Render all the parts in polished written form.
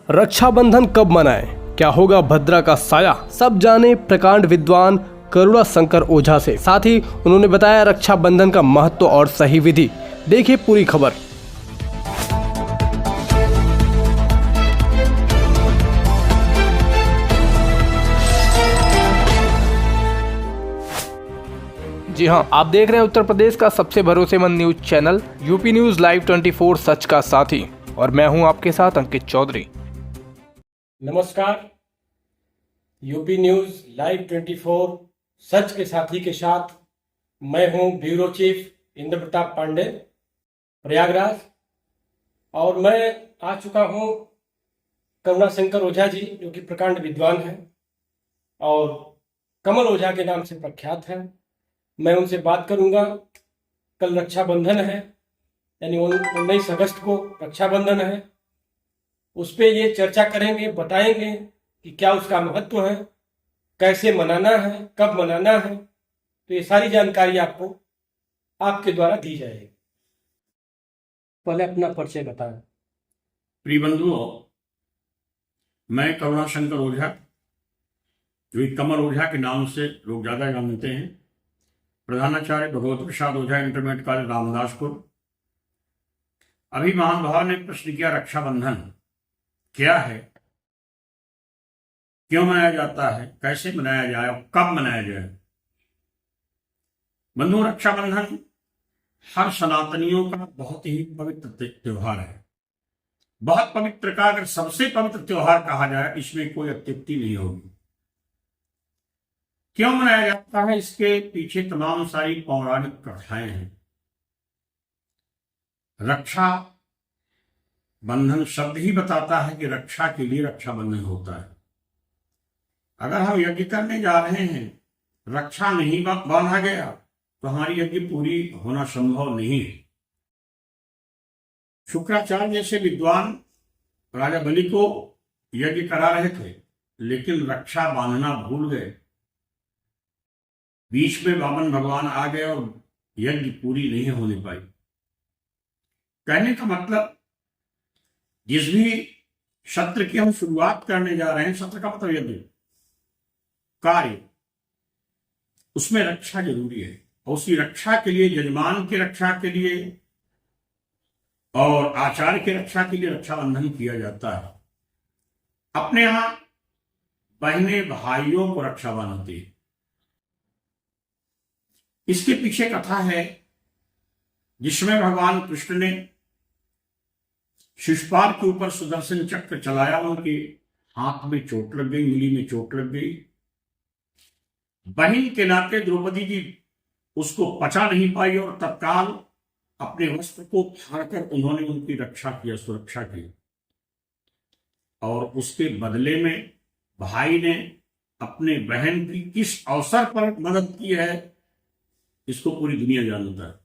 रक्षाबंधन कब मनाएं? क्या होगा भद्रा का साया? सब जाने प्रकांड विद्वान करुणा शंकर ओझा से। साथ ही उन्होंने बताया रक्षाबंधन का महत्व और सही विधि। देखिए पूरी खबर। जी हाँ, आप देख रहे हैं उत्तर प्रदेश का सबसे भरोसेमंद news channel UP news live 24 सच का साथी, और मैं हूं आपके साथ अंकित चौधरी। नमस्कार। यूपी न्यूज लाइव 24 सच के साथी के साथ मैं हूं ब्यूरो चीफ इंद्र प्रताप पांडे, प्रयागराज। और मैं आ चुका हूं करुणा शंकर ओझा जी, जो कि प्रकांड विद्वान हैं और कमल ओझा के नाम से प्रख्यात हैं। मैं उनसे बात करूंगा। कल रक्षाबंधन है, यानी 19 अगस्त को रक्षाबंधन है। उस पर ये चर्चा करेंगे, बताएंगे कि क्या उसका महत्व है, कैसे मनाना है, कब मनाना है। तो ये सारी जानकारी आपको आपके द्वारा दी जाएगी। पहले अपना परिचय बताएं। प्रिय बंधुओं, मैं करुणा शंकर ओझा, जो कमल ओझा के नाम से लोग ज्यादा जानते हैं, प्रधानाचार्य भगवत प्रसाद ओझा इंटरमीडिएट कॉलेज रामदासपुर। अभी महानुभाव ने प्रश्न किया, रक्षाबंधन क्या है, क्यों मनाया जाता है, कैसे मनाया जाए और कब मनाया जाए। बंधु, रक्षाबंधन हर सनातनियों का बहुत ही पवित्र त्योहार है। बहुत पवित्र का अगर सबसे पवित्र त्योहार कहा जाए, इसमें कोई अत्युक्ति नहीं होगी। क्यों मनाया जाता है, इसके पीछे तमाम सारी पौराणिक कथाएं हैं। रक्षा बंधन शब्द ही बताता है कि रक्षा के लिए रक्षाबंधन होता है। अगर हम यज्ञ करने जा रहे हैं, रक्षा नहीं बांधा गया तो हमारी यज्ञ पूरी होना संभव नहीं है। शुक्राचार्य जैसे विद्वान राजा बलि को यज्ञ करा रहे थे, लेकिन रक्षा बांधना भूल गए। बीच में वामन भगवान आ गए और यज्ञ पूरी नहीं होने पाई। कहने का मतलब, जिस भी सत्र की हम शुरुआत करने जा रहे हैं, सत्र का मतलब यज्ञ कार्य, उसमें रक्षा जरूरी है। और उसी रक्षा के लिए, यजमान की रक्षा के लिए और आचार्य की रक्षा के लिए रक्षाबंधन किया जाता है। अपने यहां बहनें भाइयों को रक्षा बांधती है। इसके पीछे कथा है, जिसमें भगवान कृष्ण ने शिशुपाल के ऊपर सुदर्शन चक्र चलाया। उनके हाथ में चोट लग गई, उंगली में चोट लग गई। बहन के नाते द्रौपदी जी उसको पचा नहीं पाई और तत्काल अपने वस्त्र को फाड़कर उन्होंने उनकी रक्षा किया, सुरक्षा की। और उसके बदले में भाई ने अपने बहन की किस अवसर पर मदद की है, इसको पूरी दुनिया जानता है।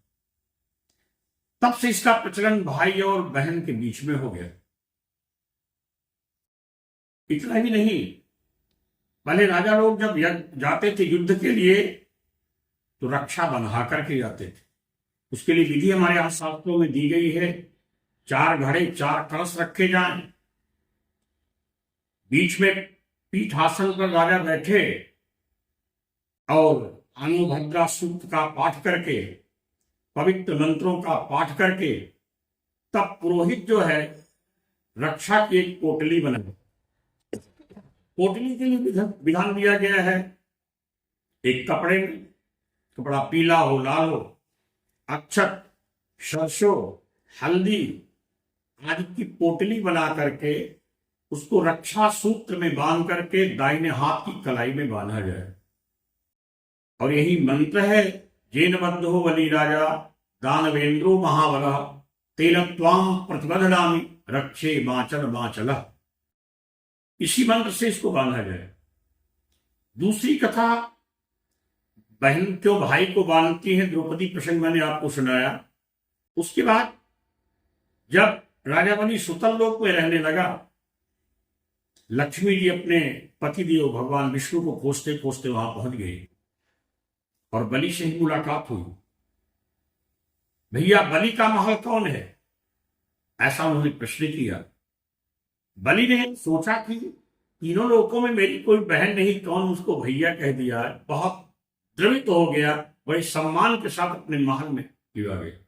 तब से इसका प्रचलन भाई और बहन के बीच में हो गया। इतना ही नहीं, पहले राजा लोग जब जाते थे युद्ध के लिए, तो रक्षा बंधा करके जाते थे। उसके लिए विधि हमारे यहां शास्त्रों में दी गई है। 4 घड़े, 4 कलश रखे जाएं, बीच में पीठासन पर राजा बैठे और अनुभद्रा सूक्त का पाठ करके, पवित्र मंत्रों का पाठ करके, तब पुरोहित जो है रक्षा की एक पोटली बनाए। पोटली के लिए विधान दिया गया है, एक कपड़े में, कपड़ा पीला हो, लाल हो, अक्षत, सरसों, हल्दी आदि की पोटली बना करके उसको रक्षा सूत्र में बांध करके दाहिने हाथ की कलाई में बांधा जाए। और यही मंत्र है, जेन बद्धो बलि राजा दानवेंद्रो महाबला तेन त्वाम प्रतिबद्धनामि रक्षे माचल माचल। इसी मंत्र से इसको बांधा जाए। दूसरी कथा, बहन क्यों भाई को बांधती है, द्रौपदी प्रसंग मैंने आपको सुनाया। उसके बाद जब राजा बलि सुतल लोक में रहने लगा, लक्ष्मी जी अपने पतिदेव भगवान विष्णु को खोजते खोजते वहां पहुंच गई और बलि से ही मुलाकात हुई। भैया, बलि का महल कौन है, ऐसा उन्होंने प्रश्न किया। बलि ने सोचा कि तीनों लोगों में मेरी कोई बहन नहीं, कौन उसको भैया कह दिया है। बहुत द्रवित हो गया, बड़े सम्मान के साथ अपने महल में लिया गया।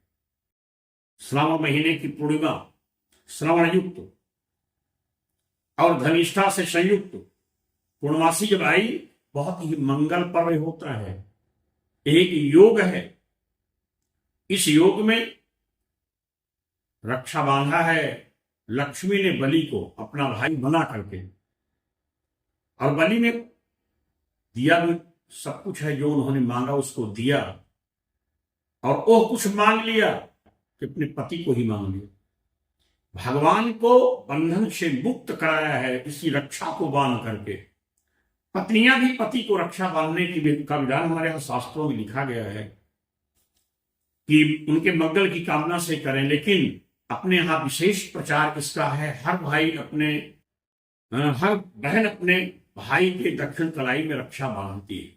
श्रावण महीने की पूर्णिमा, श्रवण युक्त और धनिष्ठा से संयुक्त पूर्णमासी जब आई, बहुत ही मंगल पर्व होता है, एक योग है। इस योग में रक्षा बांधा है लक्ष्मी ने बलि को अपना भाई बना करके, और बलि ने दिया भी सब कुछ है, जो उन्होंने मांगा उसको दिया, और वो कुछ मांग लिया कि अपने पति को ही मांग लिया। भगवान को बंधन से मुक्त कराया है इसी रक्षा को बांध करके। पत्नियां भी पति को रक्षा बांधने का विधान हमारे यहाँ शास्त्रों में लिखा गया है कि उनके मंगल की कामना से करें, लेकिन अपने यहाँ विशेष प्रचार किसका है? हर बहन अपने भाई के दक्षिण कलाई में रक्षा बांधती है।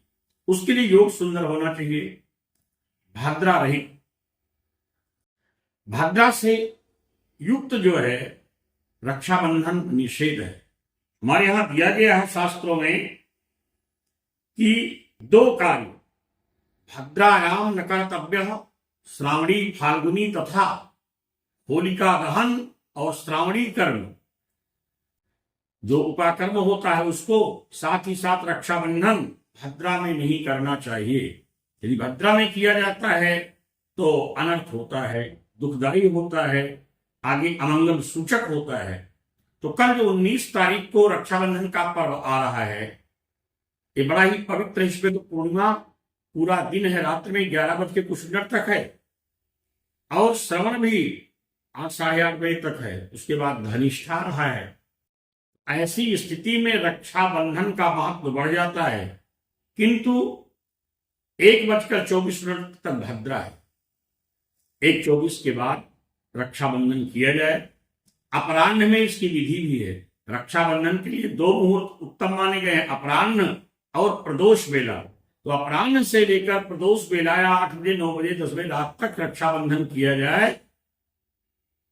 उसके लिए योग सुंदर होना चाहिए, भद्रा रहित। भद्रा से युक्त जो है रक्षाबंधन निषेध है। हमारे यहां दिया गया है शास्त्रों में कि 2 कार्य भद्रायाम न कर्तव्य, श्रावणी फाल्गुनी तथा होलिका दहन और श्रावणी कर्म। जो उपाकर्म होता है उसको साथ ही साथ रक्षाबंधन भद्रा में नहीं करना चाहिए। यदि भद्रा में किया जाता है तो अनर्थ होता है, दुखदायी होता है, आगे अमंगल सूचक होता है। तो कल जो 19 तारीख को रक्षाबंधन का पर्व आ रहा है, ये बड़ा ही पवित्र, इसमें तो पूर्णिमा पूरा दिन है, रात्रि में 11 बज के कुछ मिनट तक है, और श्रवण भी 8 साढ़े 8 बजे तक है। उसके बाद धनिष्ठा रहा है। ऐसी स्थिति में रक्षाबंधन का महत्व बढ़ जाता है, किंतु 1:24 तक भद्रा है। 1:24 के बाद रक्षाबंधन किया जाए। अपराह्न में इसकी विधि भी है। रक्षाबंधन के लिए 2 मुहूर्त उत्तम माने गए हैं, अपराह्न और प्रदोष बेला। तो अपराह्न से लेकर प्रदोष बेला या 8 बजे 9 बजे 10 बजे रात तक रक्षाबंधन किया जाए।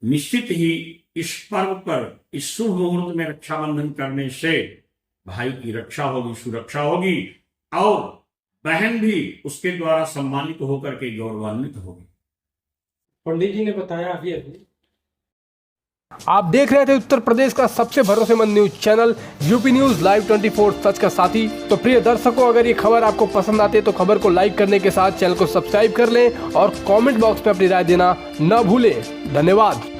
निश्चित ही इस पर्व पर, इस शुभ मुहूर्त में रक्षाबंधन करने से भाई की रक्षा होगी, सुरक्षा होगी, और बहन भी उसके द्वारा सम्मानित होकर के गौरवान्वित होगी। पंडित जी ने बताया अभी आप देख रहे थे उत्तर प्रदेश का सबसे भरोसेमंद news channel UP news live 24 सच का साथी। तो प्रिय दर्शकों, अगर ये खबर आपको पसंद आती है तो खबर को लाइक करने के साथ चैनल को सब्सक्राइब कर लें और कमेंट बॉक्स में अपनी राय देना न भूलें। धन्यवाद।